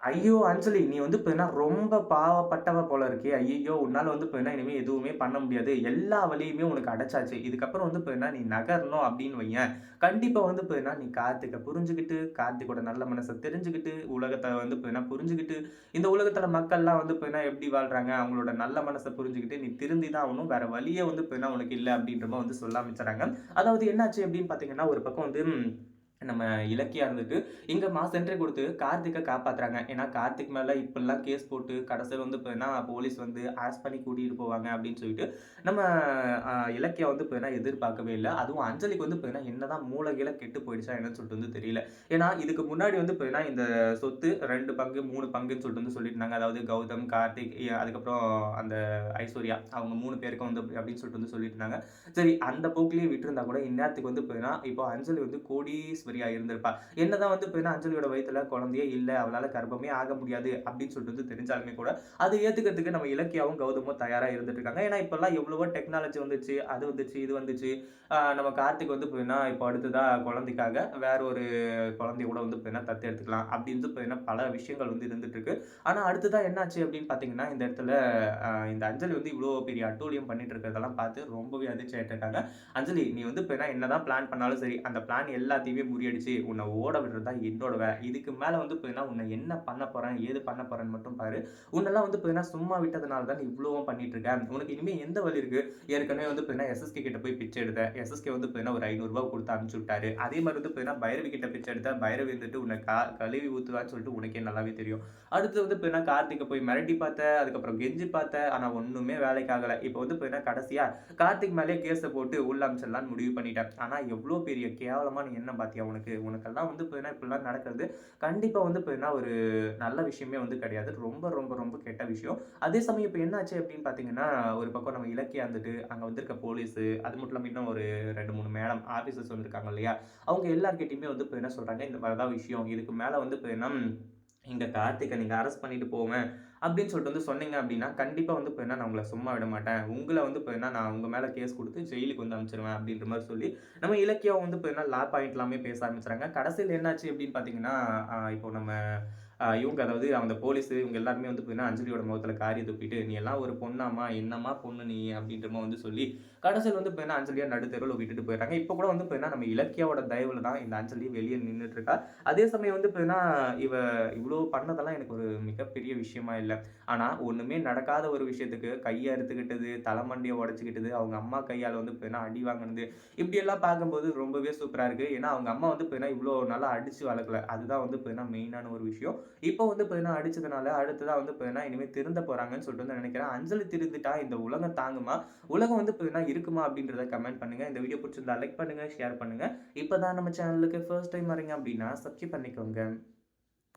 ஐயோ! அஞ்சலி நீ வந்து பார்த்தீங்கன்னா, ரொம்ப பாவப்பட்டவ போல இருக்கே! ஐய்யய்யோ! உன்னால வந்து பார்த்தீங்கன்னா, இனிமே எதுவுமே பண்ண முடியாது. எல்லா வழியுமே உனக்கு அடைச்சாச்சு. இதுக்கப்புறம் வந்து பார்த்தீங்கன்னா, நீ நகரணும் அப்படின்னு வையேன், கண்டிப்பா வந்து பார்த்தீங்கன்னா, நீ கார்த்திக்க புரிஞ்சுகிட்டு, கார்த்திக்கோட நல்ல மனச தெரிஞ்சுகிட்டு, உலகத்த வந்து பார்த்தீங்கன்னா புரிஞ்சுகிட்டு, இந்த உலகத்துல மக்கள்லாம் வந்து பார்த்தீங்கன்னா எப்படி வாழ்றாங்க? அவங்களோட நல்ல மனச புரிஞ்சுகிட்டு, நீ திருந்தி தான் ஆகணும். வேற வழியே வந்து பார்த்தீங்கன்னா, உனக்கு இல்ல அப்படின்ற மாரி வந்து சொல்ல ஆரம்பிச்சுறாங்க. அதாவது என்னாச்சு அப்படின்னு பார்த்தீங்கன்னா, ஒரு பக்கம் வந்து நம்ம இலக்கியா இருந்துட்டு, இங்க மாஸ் என்ட்ரி குடுத்து கார்த்திக்க காப்பாத்துறாங்க. ஏன்னா, கார்த்திக் மேல இப்படிலாம் கேஸ் போட்டு கடைசில வந்து பார்த்தீங்கன்னா, போலீஸ் வந்து அரெஸ்ட் பண்ணி கூட்டிட்டு போவாங்க அப்படின்னு சொல்லிட்டு, நம்ம இலக்கியா வந்து பார்த்தீங்கன்னா எதிர்பார்க்கவே இல்ல. அதுவும் அஞ்சலிக்கு வந்து பார்த்தீங்கன்னா, என்னதான் மூளை கீழ கெட்டு போயிடுச்சா என்னன்னு சொல்லிட்டு வந்து தெரியல. ஏன்னா, இதுக்கு முன்னாடி வந்து பார்த்தீங்கன்னா, இந்த சொத்து 2 பங்கு, 3 பங்குன்னு சொல்லிட்டு வந்து சொல்லியிருந்தாங்க. அதாவது கௌதம், கார்த்திக் அதுக்கப்புறம் அந்த ஐஸ்வர்யா அவங்க 3 பேருக்கும் வந்து அப்படின்னு சொல்லிட்டு வந்து சொல்லிட்டு இருந்தாங்க. சரி அந்த போக்கிலேயே விட்டிருந்தா கூட இந்நேரத்துக்கு வந்து பார்த்தீங்கன்னா, இப்போ அஞ்சலி வந்து கோடீஸ்வரியா இருந்திருப்பா. என்னதான் வந்து பார்த்தீங்கன்னா, அஞ்சலியோட வயித்துல குழந்தையே இல்ல. அவளால கர்ப்பமே ஆக முடியாது அப்படின்னு சொல்லிட்டு வந்து தெரிஞ்சாலுமே கூட, அத ஏத்துக்கிறதுக்கு நம்ம இலக்கியாவும், கௌதமும் தயாரா இருந்துட்டு இருக்காங்க. ஏன்னா, இப்பல்லாம் எவ்வளவோ டெக்னாலஜி வந்துச்சு. அது வந்துச்சு, இது வந்துச்சு. நம்ம கார்த்திக் வந்து பார்த்தீங்கன்னா, இப்போ அடுத்ததா குழந்தைக்காக வேற ஒரு குழந்தைய கூட வந்து பார்த்தீங்கன்னா, தத்து எடுத்துக்கலாம். அப்படின்னு பார்த்தீங்கன்னா, பல விஷயங்கள் வந்து இருந்துட்டு இருக்கு. ஆனா, அடுத்ததா என்னாச்சு அப்படின்னு பார்த்தீங்கன்னா, இந்த இடத்துல இந்த அஞ்சலி வந்து இவ்ளோ பெரிய அட்டூழியம் பண்ணிட்டு இருக்கிறதெல்லாம் பார்த்து ரொம்பவே அதிர்ச்சி ஆயிட்டு இருக்காங்க. அஞ்சலி நீ வந்து இப்ப என்னதான் பிளான் பண்ணாலும் சரி, அந்த பிளான் எல்லாத்தையுமே முறியடிச்சு, உன்ன ஓட விடுறது தான் என்னோட வேலை. இதுக்கு மேல வந்து பார்த்தீங்கன்னா, உன்ன என்ன பண்ண போறேன், ஏது பண்ண போறேன்னு மட்டும் பாரு. உன்னெல்லாம் வந்து பார்த்தீங்கன்னா, சும்மா விட்டதுனால தான் நீ இவ்வளவும் பண்ணிட்டு இருக்க. உனக்கு இனிமே எந்த வழி இருக்கு? ஏற்கனவே வந்து பார்த்தீங்கன்னா, எஸ்எஸ்கே கிட்ட போய் பிச்சை எடுத்த. எஸ்எஸ்கே வந்து பார்த்தீங்கன்னா, ஒரு ரூ. 500 குடுத்து அனுப்பிச்சு விட்டாரு. அதே மாரி வந்து பார்த்தீங்கன்னா, பைரவி கிட்ட பிச்சை எடுத்த. பைரவி வந்துட்டு உன்ன கழுவி ஊத்துவான்னு சொல்லிட்டு உனக்கே நல்லாவே தெரியும். அடுத்து வந்து பார்த்தீங்கன்னா, கார்த்திக்க போய் மிரட்டி பார்த்த. அதுக்கப்புறம் கெஞ்சி பார்த்த. ஆனா ஒண்ணுமே வேலைக்கு ஆகல. இப்ப வந்து பார்த்தீங்கன்னா, கடைசியா கார்த்திக் மேலயே கேஸ போட்டு உள்ள அனுப்பிச்சிடலான்னு முடிவு பண்ணிட்டேன். ஆனா எவ்ளோ பெரிய கேவலமான எண்ணம் பார்த்தியா உனக்கு? உனக்கெல்லாம் வந்து பார்த்தீங்கன்னா, இப்படிலாம் நடக்கிறது கண்டிப்பா வந்து பார்த்தீங்கன்னா, ஒரு நல்ல விஷயமே வந்து கிடையாது. ரொம்ப, ரொம்ப, ரொம்ப கெட்ட விஷயம். அதே சமயம் இப்ப என்ன ஆச்சு அப்படின்னு பார்த்தீங்கன்னா, ஒரு பக்கம் நம்ம இலக்கியா இருந்துட்டு, அங்க வந்திருக்க போலீஸு, அது மட்டும் இல்லாம இன்னும் ஒரு 2, 3 மேடம் ஆபீசர்ஸ் வந்திருக்காங்க இல்லையா? அவங்க எல்லார்கிட்டயுமே வந்து இப்ப என்ன சொல்றாங்க, இந்த மாரி தான் விஷயம். இதுக்கு மேல வந்து பார்த்தீங்கன்னா, இங்க கார்த்திக்க நீங்க அரெஸ்ட் பண்ணிட்டு போவேன் அப்படின்னு சொல்லிட்டு வந்து சொன்னீங்க அப்படின்னா, கண்டிப்பா வந்து பார்த்தீங்கன்னா, நான் உங்கள சும்மா விட மாட்டேன். உங்கள வந்து பார்த்தீங்கன்னா, நான் உங்க மேல கேஸ் குடுத்து ஜெயிலுக்கு வந்து அனுப்பிச்சுருவேன் அப்படின்ற மாரி சொல்லி, நம்ம இலக்கியாவும் வந்து பார்த்தீங்கன்னா, லா பாயிண்ட் எல்லாமே பேச ஆரம்பிச்சுறாங்க. கடைசியில என்னாச்சு அப்படின்னு பார்த்தீங்கன்னா, இப்போ நம்ம இவங்க அதாவது அந்த போலீஸு இவங்க எல்லாருமே வந்து பார்த்தீங்கன்னா, அஞ்சலியோட முகத்தில காரிய துப்பிட்டு, "நீ எல்லாம் ஒரு பொண்ணாம்மா? என்னம்மா பொண்ணு நீ?" அப்படின்ற மாரி வந்து சொல்லி, கடைசியில வந்து பார்த்தீங்கன்னா, அஞ்சலிய நடுத்தெருவுல விட்டுட்டு போயிடுறாங்க. இப்போ கூட வந்து பார்த்தீங்கன்னா, நம்ம இலக்கியாவோட தயவுல தான் இந்த அஞ்சலி வெளிய நின்னுட்டு இருக்கா. அதே சமயம் வந்து பார்த்தீங்கன்னா, இவ இவ்ளோ பண்ணதெல்லாம் எனக்கு ஒரு மிகப்பெரிய விஷயமா இல்ல. ஆனா, ஒண்ணுமே நடக்காத ஒரு விஷயத்துக்கு கைய அறுத்துக்கிட்டது, தலமண்டைய உடைச்சுக்கிட்டது, அவங்க அம்மா கையால வந்து பார்த்தீங்கன்னா, அடி வாங்குனது, இப்படியெல்லாம் பார்க்கும்போது ரொம்பவே சூப்பரா இருக்கு. ஏன்னா, அவங்க அம்மா வந்து பார்த்தீங்கன்னா, இவ்ளோ நாளா அடிச்சு வளர்க்கல. அதுதான் வந்து பார்த்தீங்கன்னா, மெயினான ஒரு விஷயம். இப்போ வந்து பார்த்தீங்கன்னா, அடிச்சதுனால அடுத்ததா வந்து பார்த்தீங்கன்னா, இனிமே திருந்த போறாங்கன்னு சொல்லிட்டு வந்து நினைக்கிறேன். அஞ்சலி திருந்திட்டா இந்த உலகம் தாங்குமா? உலகம் வந்து பார்த்தீங்கன்னா இருக்குமா? அப்படின்றத கமெண்ட் பண்ணுங்க. இந்த வீடியோ புடிச்சிருந்தா லைக் பண்ணுங்க, ஷேர் பண்ணுங்க. இப்ப தான் நம்ம சேனலுக்கு ஃபர்ஸ்ட் டைம் வரீங்க அப்படின்னா, சப்ஸ்கிரைப் பண்ணிக்கோங்க.